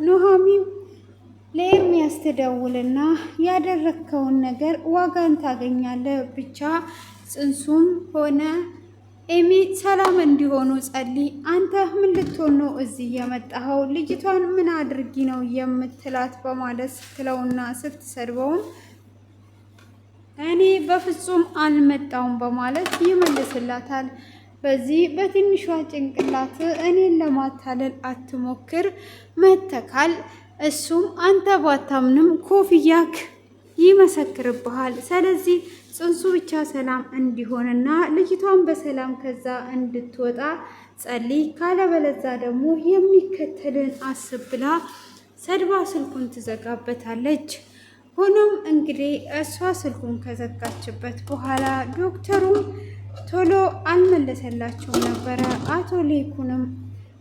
ኑሃሚን ለኤርሚያስ ትደውልና ያደረከውን ነገር ዋጋን ታገኛለህ፣ ብቻ ጽንሱም ሆነ ኤሚ ሰላም እንዲሆኑ ጸልይ። አንተ ምን ልትሆን ነው እዚህ የመጣኸው? ልጅቷን ምን አድርጊ ነው የምትላት? በማለት ስትለውና ስትሰድበውም እኔ በፍጹም አልመጣውም በማለት ይመልስላታል። በዚህ በትንሿ ጭንቅላት እኔን ለማታለል አትሞክር መተካል። እሱም አንተ ባታምንም ኮፍያክ ይመሰክርብሃል። ስለዚህ ጽንሱ ብቻ ሰላም እንዲሆንና ልጅቷን በሰላም ከዛ እንድትወጣ ጸልይ፣ ካለበለዛ ደግሞ የሚከተልን አስብ ብላ ሰድባ ስልኩን ትዘጋበታለች። ሆኖም እንግዲህ እሷ ስልኩን ከዘጋችበት በኋላ ዶክተሩም ቶሎ አልመለሰላቸው ነበረ። አቶ ሌኩንም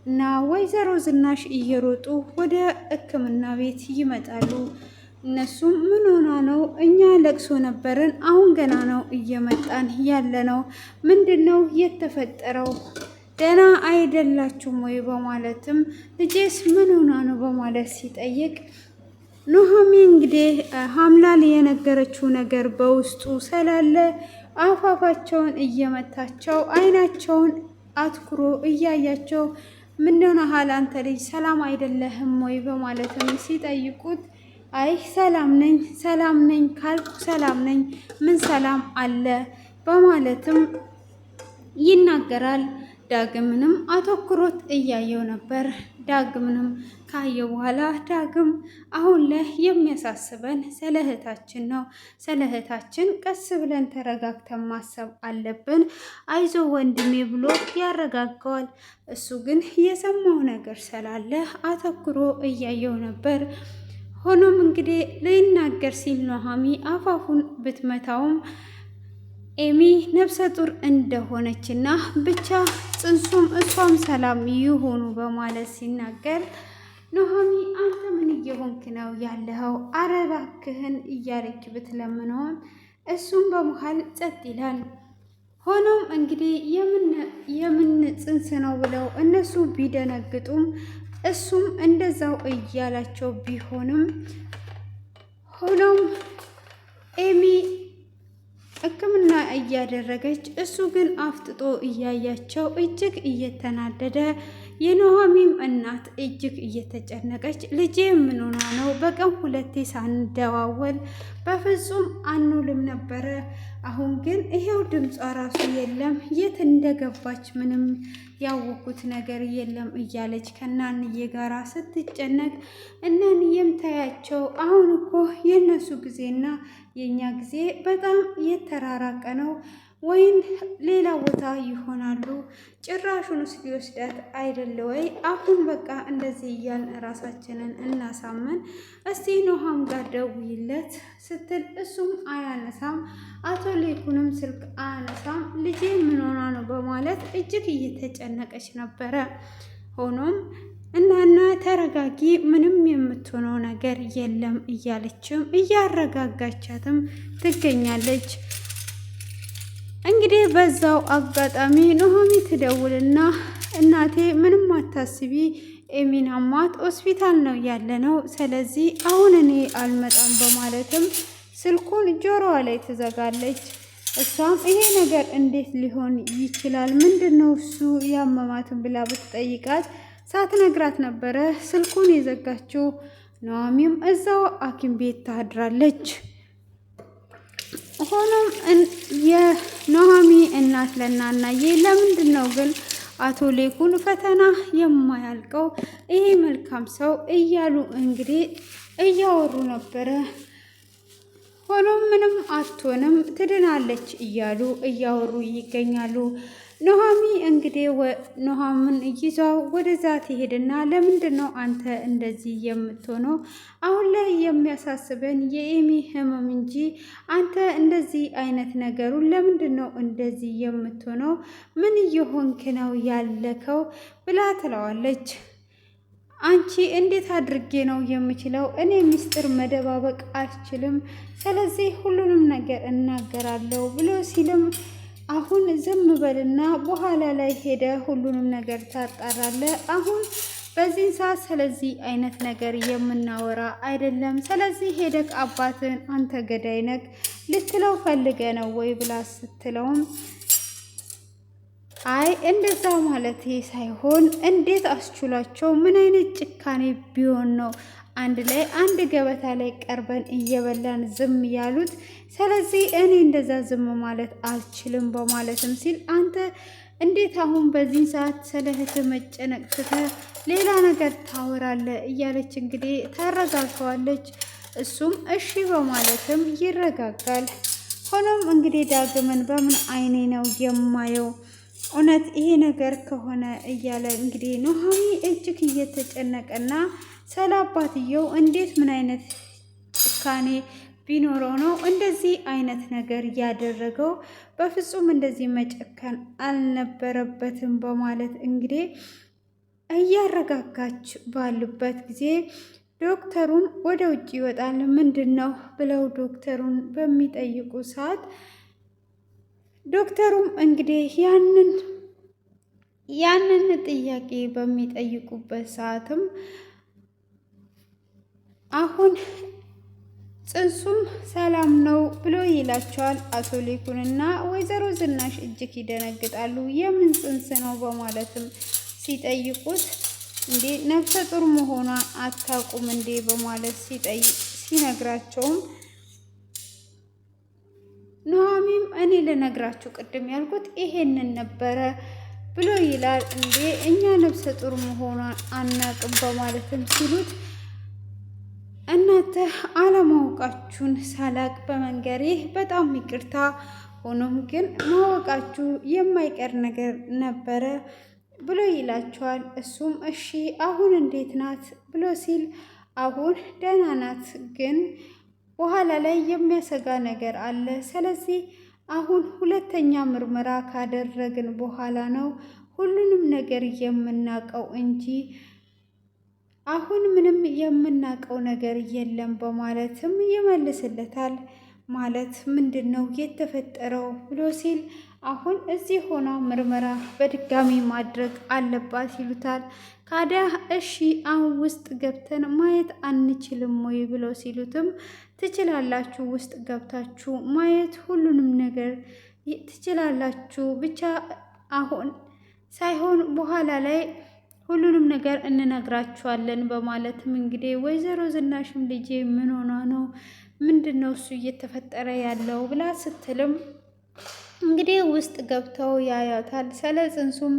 እና ወይዘሮ ዝናሽ እየሮጡ ወደ ሕክምና ቤት ይመጣሉ። እነሱም ምን ሆና ነው? እኛ ለቅሶ ነበርን፣ አሁን ገና ነው እየመጣን ያለ ነው። ምንድን ነው የተፈጠረው? ደህና አይደላችሁም ወይ? በማለትም ልጄስ ምን ሆና ነው በማለት ሲጠይቅ ኑሃሚን እንግዲህ ሀምላል የነገረችው ነገር በውስጡ ስላለ አፋፋቸውን እየመታቸው አይናቸውን አትኩሮ እያያቸው ምን ሆነሃል አንተ ልጅ ሰላም አይደለህም ወይ? በማለትም ሲጠይቁት አይ ሰላም ነኝ ካልኩ ሰላም ነኝ፣ ምን ሰላም አለ? በማለትም ይናገራል። ዳግምንም አተኩሮት እያየው ነበር። ዳግምንም ካየው በኋላ ዳግም አሁን ላይ የሚያሳስበን ስለ እህታችን ነው። ስለ እህታችን ቀስ ብለን ተረጋግተን ማሰብ አለብን፣ አይዞ ወንድሜ ብሎ ያረጋጋዋል። እሱ ግን የሰማው ነገር ስላለ አተኩሮ እያየው ነበር። ሆኖም እንግዲህ ሊናገር ሲል ኑሃሚን አፋፉን ብትመታውም ኤሚ ነፍሰ ጡር እንደሆነችና ብቻ ጽንሱም እሷም ሰላም ይሆኑ በማለት ሲናገር ኑሃሚን አንተ ምን እየሆንክ ነው ያለኸው? አረ እባክህን እያለች ብትለምነውም እሱም በመሃል ጸጥ ይላል። ሆኖም እንግዲህ የምን ጽንስ ነው ብለው እነሱ ቢደነግጡም እሱም እንደዛው እያላቸው ቢሆንም ሆኖም ኤሚ ሕክምና እያደረገች እሱ ግን አፍጥጦ እያያቸው እጅግ እየተናደደ የኑሃሚን እናት እጅግ እየተጨነቀች ልጄ ምን ሆና ነው? በቀን 2 ሳንደዋወል በፍጹም አንውልም ነበረ። አሁን ግን ይሄው ድምጿ ራሱ የለም፣ የት እንደገባች ምንም ያወቁት ነገር የለም እያለች ከናንዬ ጋራ ስትጨነቅ እናንዬም ታያቸው አሁን እኮ የእነሱ ጊዜና የእኛ ጊዜ በጣም የተራራቀ ነው፣ ወይን ሌላ ቦታ ይሆናሉ። ጭራሹንስ ሊወስዳት አይደለ ወይ? አሁን በቃ እንደዚህ እያልን ራሳችንን እናሳመን። እስቲ ኑሃም ጋር ደውይለት ስትል እሱም አያነሳም። አቶ ሌኩንም ስልክ አያነሳም። ልጄ ምን ሆና ነው በማለት እጅግ እየተጨነቀች ነበረ። ሆኖም እናና ተረጋጊ፣ ምንም የምትሆነው ነገር የለም እያለችም እያረጋጋቻትም ትገኛለች። እንግዲህ በዛው አጋጣሚ ኑሃሚን ትደውልና እናቴ ምንም አታስቢ፣ ኤሚን አሟት ሆስፒታል ነው ያለነው፣ ስለዚህ አሁን እኔ አልመጣም በማለትም ስልኩን ጆሮዋ ላይ ትዘጋለች። እሷም ይሄ ነገር እንዴት ሊሆን ይችላል? ምንድን ነው እሱ ያመማትን ብላ ብትጠይቃት ሳትነግራት ነበረ ስልኩን የዘጋችው። ኑሃሚንም እዛው ሐኪም ቤት ታድራለች። ሆኖም የኑሃሚን እናት ለናናዬ ለምንድን ነው ግን አቶ ሌኩን ፈተና የማያልቀው ይሄ መልካም ሰው እያሉ እንግዲህ እያወሩ ነበረ። ሆኖም ምንም አትሆንም ትድናለች እያሉ እያወሩ ይገኛሉ። ኑሃሚን እንግዲህ ኑሃሚን ይዛው ወደዛ ትሄድና ለምንድን ነው አንተ እንደዚህ የምትሆነው? አሁን ላይ የሚያሳስበን የኤሚ ህመም እንጂ አንተ እንደዚህ አይነት ነገሩን ለምንድን ነው እንደዚህ የምትሆነው? ምን እየሆንክ ነው ያለከው? ብላ ትለዋለች። አንቺ እንዴት አድርጌ ነው የምችለው? እኔ ሚስጥር መደባበቅ አልችልም፣ ስለዚህ ሁሉንም ነገር እናገራለሁ ብሎ ሲልም አሁን ዝም በልና በኋላ ላይ ሄደ ሁሉንም ነገር ታጣራለ። አሁን በዚህ ሰዓት ስለዚህ አይነት ነገር የምናወራ አይደለም። ስለዚህ ሄደክ አባትን አንተ ገዳይ ነክ ልትለው ፈልገ ነው ወይ ብላ ስትለውም አይ እንደዛ ማለት ሳይሆን እንዴት አስችሏቸው ምን አይነት ጭካኔ ቢሆን ነው አንድ ላይ አንድ ገበታ ላይ ቀርበን እየበላን ዝም ያሉት? ስለዚህ እኔ እንደዛ ዝም ማለት አልችልም በማለትም ሲል አንተ እንዴት አሁን በዚህ ሰዓት ስለ እህትህ መጨነቅ ትተህ ሌላ ነገር ታወራለህ? እያለች እንግዲህ ታረጋጋዋለች። እሱም እሺ በማለትም ይረጋጋል። ሆኖም እንግዲህ ዳግምን በምን አይኔ ነው የማየው እውነት ይሄ ነገር ከሆነ እያለ እንግዲህ ኑሃሚ እጅግ እየተጨነቀና ስለ አባትየው እንዴት ምን አይነት ጭካኔ ቢኖረው ነው እንደዚህ አይነት ነገር ያደረገው? በፍጹም እንደዚህ መጨከን አልነበረበትም በማለት እንግዲህ እያረጋጋች ባሉበት ጊዜ ዶክተሩም ወደ ውጭ ይወጣል። ምንድን ነው ብለው ዶክተሩን በሚጠይቁ ሰዓት ዶክተሩም እንግዲህ ያንን ጥያቄ በሚጠይቁበት ሰዓትም አሁን ጽንሱም ሰላም ነው ብሎ ይላቸዋል። አቶ ሌኩንና ወይዘሮ ዝናሽ እጅግ ይደነግጣሉ። የምን ጽንስ ነው በማለትም ሲጠይቁት እንዴ ነፍሰ ጡር መሆኗን አታውቁም እንዴ በማለት ሲነግራቸውም ኑሃሚም እኔ ልነግራችሁ ቅድም ያልኩት ይሄንን ነበረ ብሎ ይላል። እንዴ እኛ ነፍሰ ጡር መሆኗን አናውቅም በማለትም ሲሉት እናንተ አለማወቃችሁን ሳላቅ በመንገሬ በጣም ይቅርታ፣ ሆኖም ግን ማወቃችሁ የማይቀር ነገር ነበረ ብሎ ይላቸዋል። እሱም እሺ አሁን እንዴት ናት ብሎ ሲል አሁን ደህና ናት፣ ግን በኋላ ላይ የሚያሰጋ ነገር አለ። ስለዚህ አሁን ሁለተኛ ምርመራ ካደረግን በኋላ ነው ሁሉንም ነገር የምናውቀው እንጂ አሁን ምንም የምናውቀው ነገር የለም በማለትም ይመልስለታል። ማለት ምንድን ነው የተፈጠረው ብሎ ሲል አሁን እዚህ ሆና ምርመራ በድጋሚ ማድረግ አለባት ይሉታል። ካዲያ እሺ አሁን ውስጥ ገብተን ማየት አንችልም ወይ ብለው ሲሉትም ትችላላችሁ፣ ውስጥ ገብታችሁ ማየት ሁሉንም ነገር ትችላላችሁ፣ ብቻ አሁን ሳይሆን በኋላ ላይ ሁሉንም ነገር እንነግራችኋለን በማለትም እንግዲህ ወይዘሮ ዝናሽም ልጄ ምን ሆኗ ነው ምንድን ነው እሱ እየተፈጠረ ያለው ብላ ስትልም እንግዲህ ውስጥ ገብተው ያያታል። ስለ ጽንሱም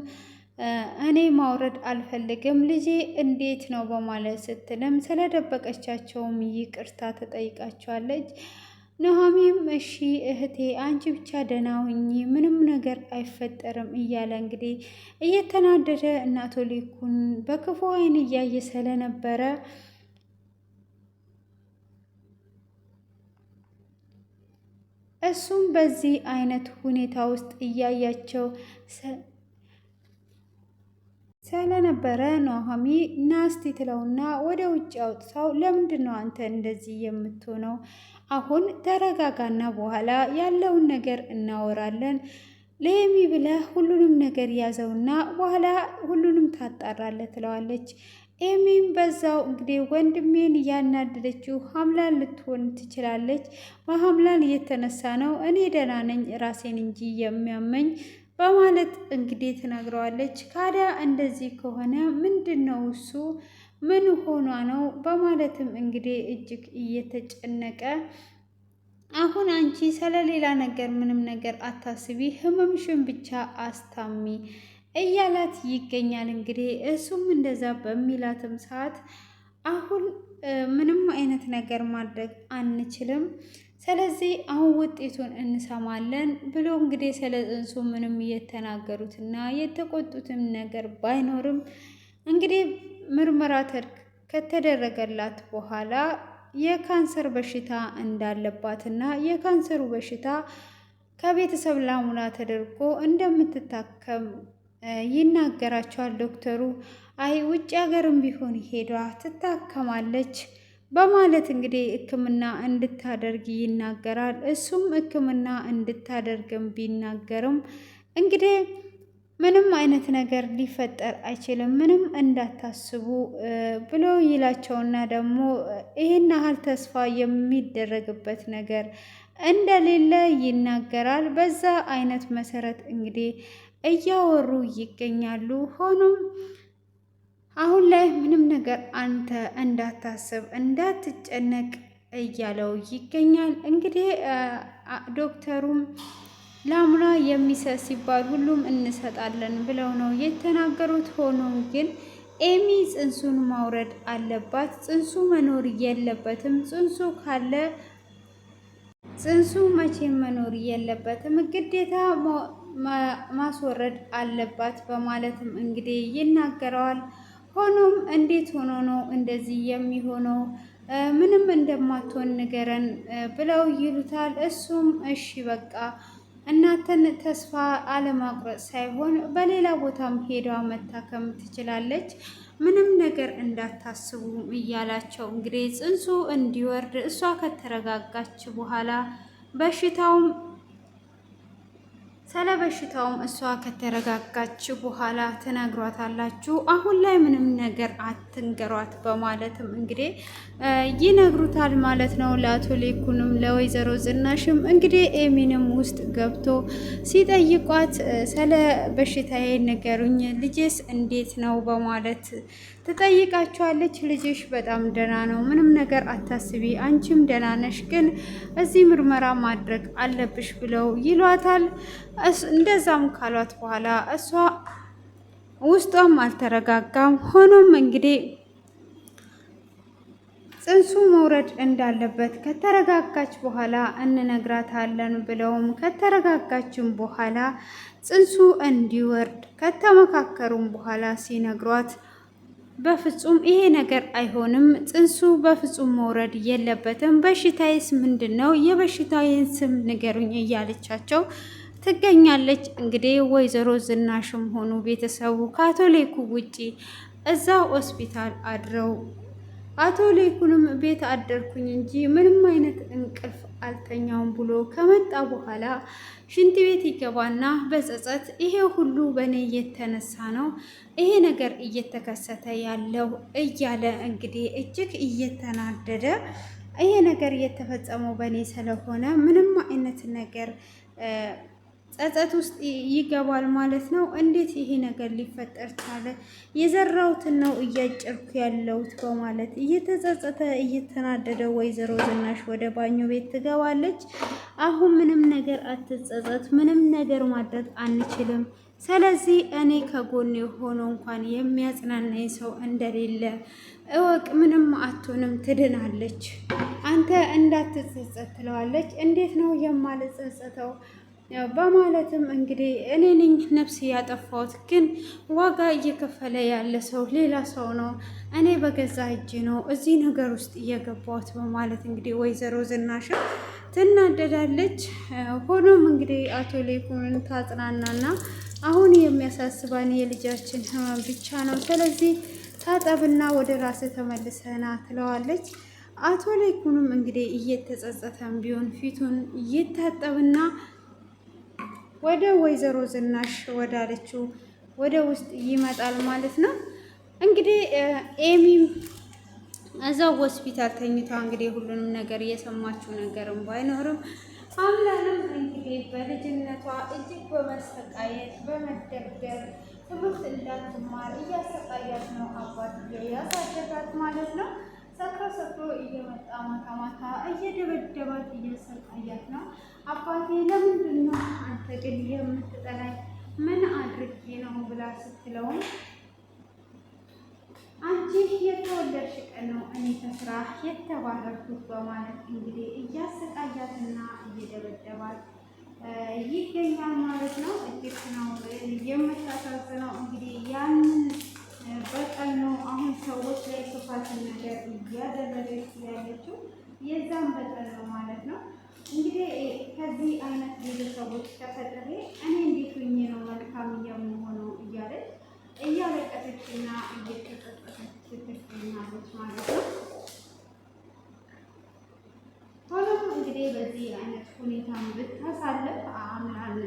እኔ ማውረድ አልፈልግም ልጄ እንዴት ነው በማለት ስትልም ስለደበቀቻቸውም ይቅርታ ተጠይቃቸዋለች። ኑሃሚም እሺ እህቴ አንቺ ብቻ ደህና ሁኚ ምንም ነገር አይፈጠርም እያለ እንግዲህ እየተናደደ እናቶ ሌኩን በክፉ ዓይን እያየ ስለነበረ እሱም በዚህ አይነት ሁኔታ ውስጥ እያያቸው ስለነበረ ኑሃሚ ናስቲ ትለውና ወደ ውጭ አውጥታው ለምንድን ነው አንተ እንደዚህ የምትሆነው? አሁን ተረጋጋና በኋላ ያለውን ነገር እናወራለን። ለሚ ብለህ ሁሉንም ነገር ያዘውና በኋላ ሁሉንም ታጣራለህ ትለዋለች። ኤሚም በዛው እንግዲህ ወንድሜን እያናደደችው ሀምላን ልትሆን ትችላለች። በሀምላን እየተነሳ ነው እኔ ደህና ነኝ ራሴን እንጂ የሚያመኝ በማለት እንግዲህ ትነግረዋለች። ካዲያ እንደዚህ ከሆነ ምንድን ነው እሱ ምን ሆኗ ነው በማለትም እንግዲህ እጅግ እየተጨነቀ አሁን አንቺ ስለሌላ ነገር ምንም ነገር አታስቢ፣ ህመምሽን ብቻ አስታሚ እያላት ይገኛል። እንግዲህ እሱም እንደዛ በሚላትም ሰዓት አሁን ምንም አይነት ነገር ማድረግ አንችልም፣ ስለዚህ አሁን ውጤቱን እንሰማለን ብሎ እንግዲህ ስለ ጽንሱ ምንም የተናገሩትና የተቆጡትም ነገር ባይኖርም እንግዲህ ምርመራ ከተደረገላት በኋላ የካንሰር በሽታ እንዳለባትና የካንሰሩ በሽታ ከቤተሰብ ናሙና ተደርጎ እንደምትታከም ይናገራቸዋል ዶክተሩ። አይ ውጭ ሀገርም ቢሆን ሄዷ ትታከማለች በማለት እንግዲህ ሕክምና እንድታደርግ ይናገራል። እሱም ሕክምና እንድታደርግም ቢናገርም እንግዲህ ምንም አይነት ነገር ሊፈጠር አይችልም፣ ምንም እንዳታስቡ ብሎ ይላቸውና ደግሞ ይህን ያህል ተስፋ የሚደረግበት ነገር እንደሌለ ይናገራል። በዛ አይነት መሰረት እንግዲህ እያወሩ ይገኛሉ። ሆኖም አሁን ላይ ምንም ነገር አንተ እንዳታስብ እንዳትጨነቅ እያለው ይገኛል። እንግዲህ ዶክተሩም ላሙና የሚሰጥ ሲባል ሁሉም እንሰጣለን ብለው ነው የተናገሩት። ሆኖም ግን ኤሚ ጽንሱን ማውረድ አለባት። ጽንሱ መኖር የለበትም። ጽንሱ ካለ ጽንሱ መቼም መኖር የለበትም፣ ግዴታ ማስወረድ አለባት በማለትም እንግዲህ ይናገረዋል። ሆኖም እንዴት ሆኖ ነው እንደዚህ የሚሆነው? ምንም እንደማትሆን ንገረን ብለው ይሉታል። እሱም እሺ በቃ እናትን ተስፋ አለማቁረጥ ሳይሆን በሌላ ቦታም ሄዷ መታከም ትችላለች፣ ምንም ነገር እንዳታስቡ እያላቸው እንግዲህ ጽንሱ እንዲወርድ እሷ ከተረጋጋች በኋላ በሽታውም ስለ በሽታውም እሷ ከተረጋጋች በኋላ ትነግሯታላችሁ። አሁን ላይ ምንም ነገር አትንገሯት በማለትም እንግዲህ ይነግሩታል ማለት ነው። ለአቶ ሌኩንም ለወይዘሮ ዝናሽም እንግዲህ ኤሚንም ውስጥ ገብቶ ሲጠይቋት ስለ በሽታዬ ንገሩኝ፣ ልጄስ እንዴት ነው በማለት ትጠይቃቸዋለች። ልጅሽ በጣም ደህና ነው፣ ምንም ነገር አታስቢ፣ አንቺም ደህና ነሽ፣ ግን እዚህ ምርመራ ማድረግ አለብሽ ብለው ይሏታል። እንደዛም ካሏት በኋላ እሷ ውስጧም አልተረጋጋም። ሆኖም እንግዲህ ጽንሱ መውረድ እንዳለበት ከተረጋጋች በኋላ እንነግራታለን ብለውም ከተረጋጋችም በኋላ ጽንሱ እንዲወርድ ከተመካከሩም በኋላ ሲነግሯት በፍጹም ይሄ ነገር አይሆንም፣ ጽንሱ በፍጹም መውረድ የለበትም፣ በሽታዬስ ምንድን ነው? የበሽታዬን ስም ንገሩኝ እያለቻቸው ትገኛለች። እንግዲህ ወይዘሮ ዝናሽም ሆኑ ቤተሰቡ ካቶሊኩ ውጪ እዛ ሆስፒታል አድረው አቶ ሌኩንም ቤት አደርኩኝ እንጂ ምንም አይነት እንቅልፍ አልተኛውም ብሎ ከመጣ በኋላ ሽንት ቤት ይገባና በጸጸት ይሄ ሁሉ በእኔ እየተነሳ ነው ይሄ ነገር እየተከሰተ ያለው እያለ እንግዲህ እጅግ እየተናደደ ይሄ ነገር እየተፈጸመው በእኔ ስለሆነ ምንም አይነት ነገር ጸጸት ውስጥ ይገባል ማለት ነው። እንዴት ይሄ ነገር ሊፈጠር ቻለ? የዘራሁትን ነው እያጨርኩ ያለሁት በማለት እየተጸጸተ እየተናደደ ወይዘሮ ዝናሽ ወደ ባኞ ቤት ትገባለች። አሁን ምንም ነገር አትጸጸት፣ ምንም ነገር ማድረግ አንችልም። ስለዚህ እኔ ከጎኔ ሆኖ እንኳን የሚያጽናናኝ ሰው እንደሌለ እወቅ። ምንም አትሆንም፣ ትድናለች። አንተ እንዳትጸጸት ትለዋለች። እንዴት ነው የማልጸጸተው? በማለትም እንግዲህ እኔ ነኝ ነፍስ ያጠፋሁት፣ ግን ዋጋ እየከፈለ ያለ ሰው ሌላ ሰው ነው፣ እኔ በገዛ እጅ ነው እዚህ ነገር ውስጥ እየገባሁት በማለት እንግዲህ ወይዘሮ ዝናሽም ትናደዳለች። ሆኖም እንግዲህ አቶ ሌኩንን ታጽናናና አሁን የሚያሳስባን የልጃችን ህመም ብቻ ነው፣ ስለዚህ ታጠብና ወደ ራስ ተመልሰና ትለዋለች። አቶ ሌኩንም እንግዲህ እየተጸጸተም ቢሆን ፊቱን እየታጠብና ወደ ወይዘሮ ዝናሽ ወዳለችው ወደ ውስጥ ይመጣል ማለት ነው። እንግዲህ ኤሚም እዛው ሆስፒታል ተኝታ እንግዲህ ሁሉንም ነገር እየሰማችው ነገርም ባይኖርም አምላንም እንግዲህ በልጅነቷ እጅግ በመሰቃየት በመደብደብ ትምህርት እንዳትማር እያሰቃያት ነው አባትዬ ያሳደጋት ማለት ነው። ሰክሮ እየመጣ ማታ ማታ እየደበደባት እያሰቃያት ነው። አባቴ ለምንድን ነው አንተ ግን የምትጠላኝ? ምን አድርጌ ነው ብላ ስትለውም አንቺ የተወለድሽ ቀን ነው እኔ ከስራ የተባረርኩት በማለት እንግዲህ እያሰቃያትና እየደበደባት ይገኛል ማለት ነው። እጅግ ነው የምታሳዝነው። እንግዲህ ያንን በቀል ነው አሁን ሰዎች ላይ ክፋትን ነገር እያደረገች ያለችው የዛም በቀል ነው ማለት ነው። እንግዲህ ከዚህ አይነት ቤተሰቦች ተፈጥሬ እኔ እንዴት ሆኜ ነው መልካም የምሆነው እያለች እያለቀሰችና እየተጸጸተች ትገኛለች ማለት ነው። ሆኖም እንግዲህ በዚህ አይነት ሁኔታ ብታሳልፍ አምላን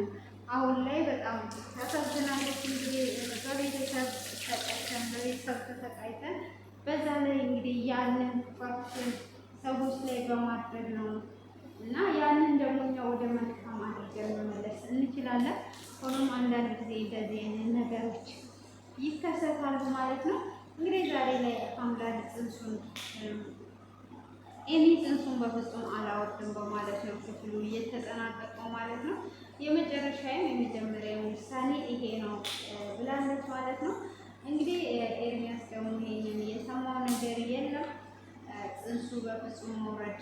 አሁን ላይ በጣም ታሳዝናለች። እንግዲህ በቤተሰብ ተቀይተን በቤተሰብ ተሰቃይተን በዛ ላይ እንግዲህ ያንን ክፋትን ሰዎች ላይ በማድረግ ነው እና ያንን ደግሞ እኛ ወደ መልካም አድርገን መመለስ እንችላለን። ሆኖም አንዳንድ ጊዜ እንደዚህ አይነት ነገሮች ይከሰታሉ ማለት ነው። እንግዲህ ዛሬ ላይ አምላክ ጽንሱን ኤሚ ጽንሱን በፍጹም አላወርድም በማለት ነው ክፍሉ እየተጠናቀቀው ማለት ነው። የመጨረሻዬም የመጀመሪያው ውሳኔ ይሄ ነው ብላለች ማለት ነው። እንግዲህ ኤርሚያስ ደግሞ ይሄንን የሰማው ነገር የለም። ጽንሱ በፍጹም መውረድ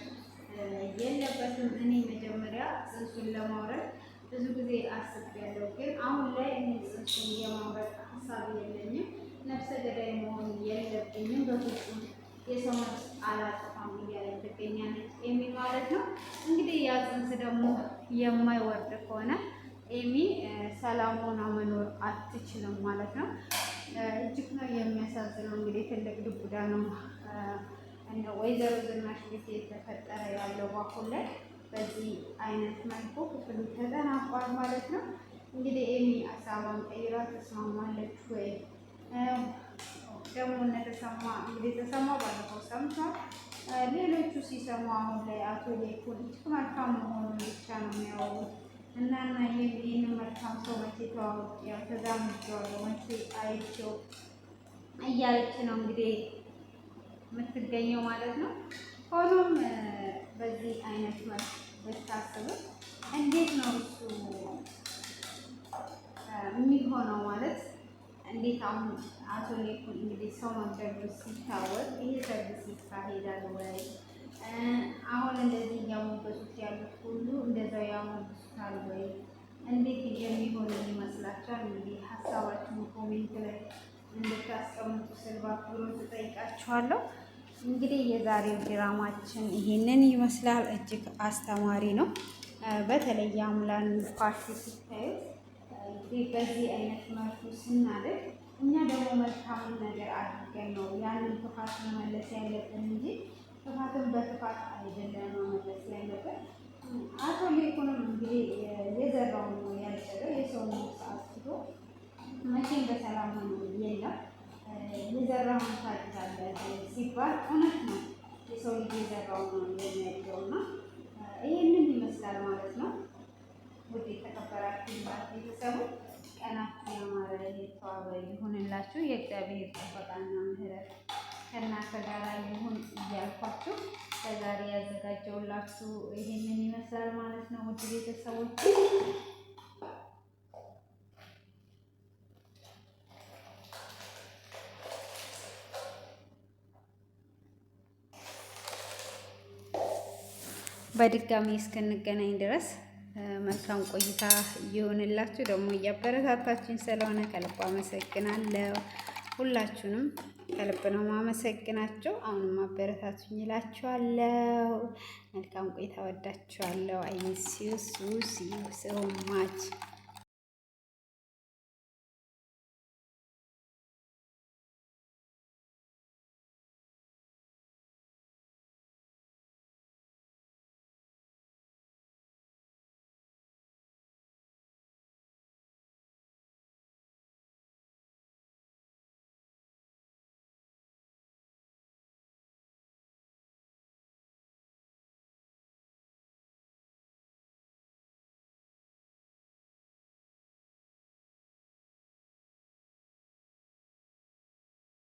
የለበትም። እኔ መጀመሪያ ጽንሱን ለማውረድ ብዙ ጊዜ አስቤያለሁ፣ ግን አሁን ላይ እኔ ጽንሱን የማውረድ ሀሳብ የለኝም። ነፍሰ ገዳይ መሆን የለብኝም በፍጹም የሰው ነፍስ አላጠፋም እያለች ትገኛለች ኤሚ ማለት ነው። እንግዲህ ያ ጽንስ ደግሞ የማይወርድ ከሆነ ኤሚ ሰላም ሆና መኖር አትችልም ማለት ነው። እጅግ ነው የሚያሳዝነው። እንግዲህ ትልቅ ዱብዳ ነው ወይዘሮ ዝናሽ ቤት የተፈጠረ ያለው አሁን ላይ በዚህ አይነት መልኩ ክፍሉ ተጠናቋል ማለት ነው። እንግዲህ ኤሚ ሀሳቧን ቀይራ ተስማማለች ወይ ደግሞ እንደተሰማ እንግዲህ ተሰማ ባለፈው ሰምቷል። ሌሎቹ ሲሰሙ አሁን ላይ አቶ ሌኩን እጅግ መልካም መሆኑን ብቻ ነው የሚያወሩት እና ይህን መልካም ሰው መቼ ተዋወቅ ያው ተዛምጀዋለሁ መቼ አይቼው እያለች ነው እንግዲህ የምትገኘው ማለት ነው። ሆኖም በዚህ አይነት መልክ ብታስብ እንዴት ነው እሱ የሚሆነው ማለት እንዴት አሁን አቶ ሌኩን እንግዲህ ሰው መግደሉ ሲታወቅ ይሄ ሰርቪስ ይካሄዳል ወይ? አሁን እንደዚህ እያሞገሱት ያሉት ሁሉ እንደዛው ያሞገሱታል ወይ? እንዴት የሚሆን ይመስላችኋል? እንግዲህ ሀሳባችሁን ኮሜንት ላይ እንድታስቀምጡ ስል በአክብሮት እጠይቃችኋለሁ። እንግዲህ የዛሬው ድራማችን ይሄንን ይመስላል። እጅግ አስተማሪ ነው። በተለይ የአምላን ፓርቲ ሲታዩት በዚህ አይነት መልኩ ስናደርግ እኛ ደግሞ መልካምን ነገር አድርገን ነው ያንን ክፋት መመለስ ያለብን እንጂ ክፋትን በክፋት አይደለም መመለስ ያለብን። አቶ ሌኩንም እንግዲህ የዘራውን ነው ያጨደው። የሰውን አስቶ መቼም በሰላም ሆኖ የለም። የዘራውን ታጭዳለህ ሲባል እውነት ነው። የሰው ልጅ የዘራውን ነው የሚያጭደው እና ይህንን ይመስላል ማለት ነው። ውድ የተከበራችሁ ቤተሰቦች ቀናችሁ ያማረ የተዋበ ይሁንላችሁ። የእግዚአብሔር ጥበቃና ምሕረት ከእናንተ ጋር ይሁን እያልኳችሁ ለዛሬ ያዘጋጀውላችሁ ይሄንን ይመስላል ማለት ነው። ውድ ቤተሰቦች በድጋሚ እስክንገናኝ ድረስ መልካም ቆይታ እየሆንላችሁ ደግሞ እያበረታታችሁኝ ስለሆነ ከልብ አመሰግናለሁ። ሁላችሁንም ከልብ ነው ማመሰግናችሁ። አሁንም አበረታቱኝ እላችኋለሁ። መልካም ቆይታ፣ ወዳችኋለሁ። አይ ሚስ ዩ ሶ ማች